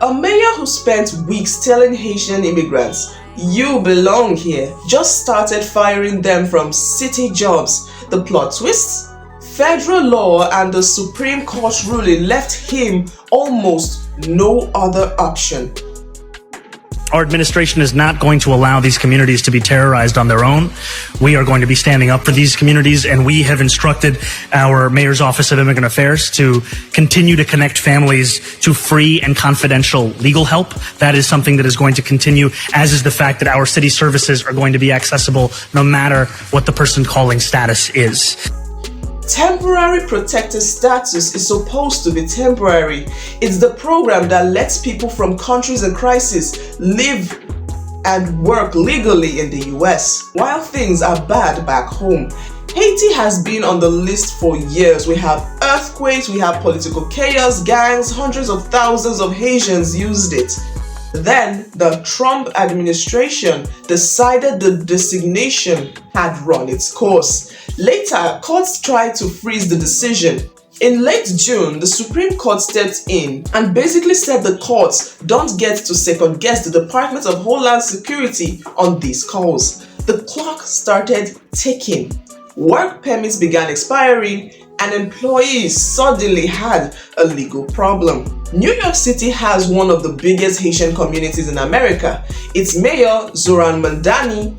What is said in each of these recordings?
A mayor who spent weeks telling Haitian immigrants, "You belong here," just started firing them from city jobs. The plot twists? Federal law and the Supreme Court ruling left him almost no other option. Our administration is not going to allow these communities to be terrorized on their own. We are going to be standing up for these communities, and we have instructed our Mayor's Office of Immigrant Affairs to continue to connect families to free and confidential legal help. That is something that is going to continue, as is the fact that our city services are going to be accessible no matter what the person calling status is. Temporary protected status is supposed to be temporary. It's the program that lets people from countries in crisis live and work legally in the US while things are bad back home. Haiti has been on the list for years. We have earthquakes, we have political chaos, gangs, hundreds of thousands of Haitians used it. Then the Trump administration decided the designation had run its course. Later, courts tried to freeze the decision. In late June, the Supreme Court stepped in and basically said the courts don't get to second guess the Department of Homeland Security on these calls. The clock started ticking. Work permits began expiring, and employees suddenly had a legal problem. New York City has one of the biggest Haitian communities in America. Its mayor, Zoran Mandani,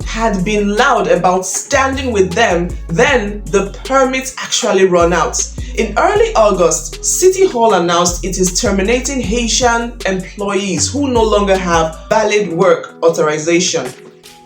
had been loud about standing with them, then the permits actually run out. In early August, City Hall announced it is terminating Haitian employees who no longer have valid work authorization.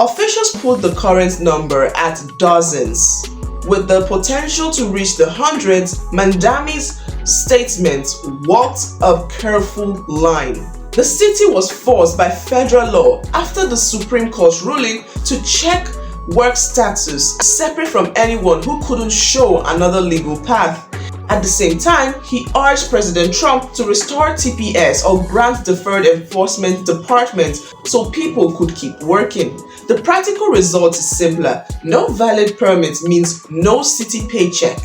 Officials put the current number at dozens. With the potential to reach the hundreds, Mandami's statement walked a careful line. The city was forced by federal law after the Supreme Court ruling to check work status separate from anyone who couldn't show another legal path. At the same time, he urged President Trump to restore TPS or grant deferred enforcement department so people could keep working. The practical result is simpler. No valid permit means no city paycheck.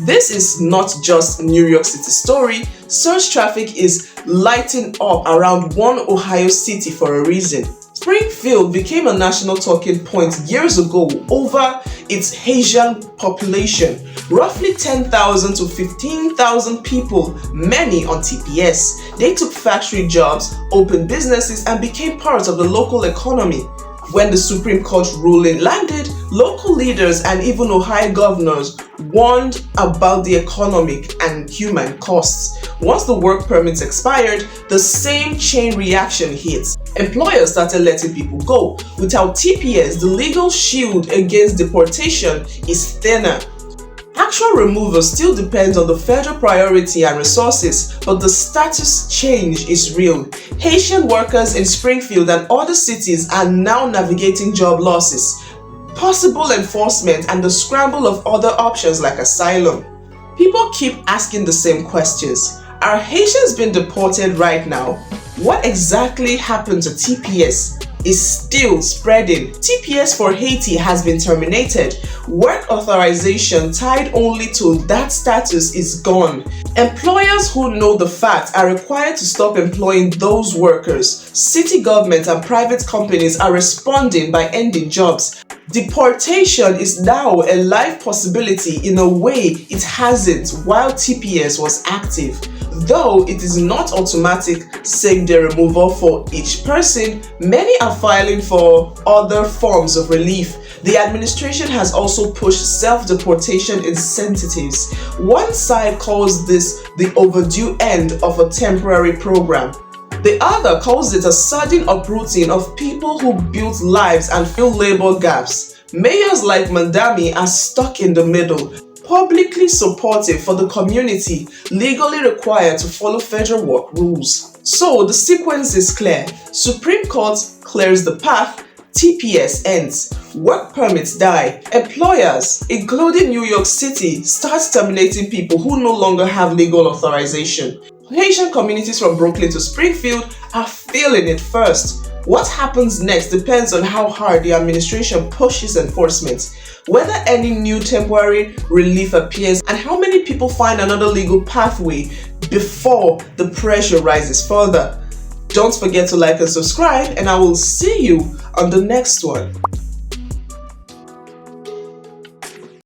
This is not just a New York City story. Search traffic is lighting up around one Ohio city for a reason. Springfield became a national talking point years ago over its Haitian population, roughly 10,000 to 15,000 people, many on TPS. They took factory jobs, opened businesses, and became part of the local economy. When the Supreme Court ruling landed, local leaders and even Ohio governors warned about the economic and human costs. Once the work permits expired, the same chain reaction hit. Employers started letting people go. Without TPS, the legal shield against deportation is thinner. Actual removal still depends on the federal priority and resources, but the status change is real. Haitian workers in Springfield and other cities are now navigating job losses, possible enforcement, and the scramble of other options like asylum. People keep asking the same questions. Are Haitians being deported right now? What exactly happened to TPS? Is still spreading. TPS for Haiti has been terminated. Work authorization tied only to that status is gone. Employers who know the fact are required to stop employing those workers. City government and private companies are responding by ending jobs. Deportation is now a live possibility in a way it hasn't while TPS was active. Though it is not automatic same-day removal for each person, many are filing for other forms of relief. The administration has also pushed self-deportation incentives. One side calls this the overdue end of a temporary program. The other calls it a sudden uprooting of people who built lives and fill labor gaps. Mayors like Mandami are stuck in the middle. Publicly supportive for the community, legally required to follow federal work rules. So the sequence is clear. Supreme Court clears the path, TPS ends, work permits die, employers, including New York City, start terminating people who no longer have legal authorization. Haitian communities from Brooklyn to Springfield are feeling it first. What happens next depends on how hard the administration pushes enforcement, whether any new temporary relief appears, and how many people find another legal pathway before the pressure rises further. Don't forget to like and subscribe, and I will see you on the next one.